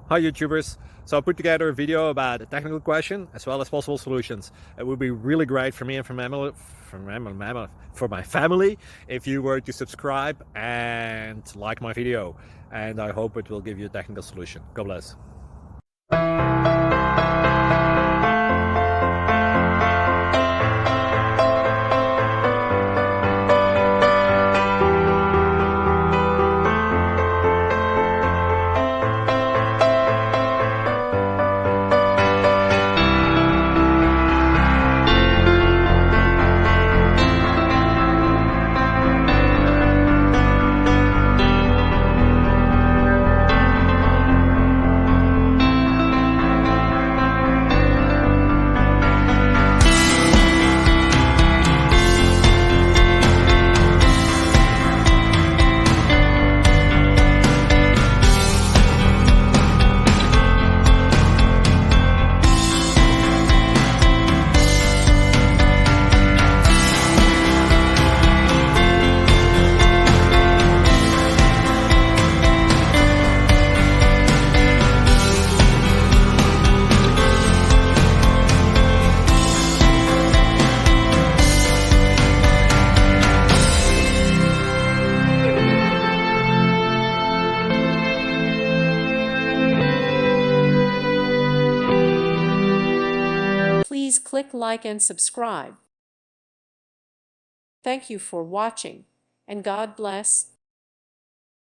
Hi YouTubers! So I put together a video about a technical question as well as possible solutions. It would be really great for me and for my family if you were to subscribe and like my video, and I hope it will give you a technical solution. God bless. Please click like and subscribe. Thank you for watching, and God bless.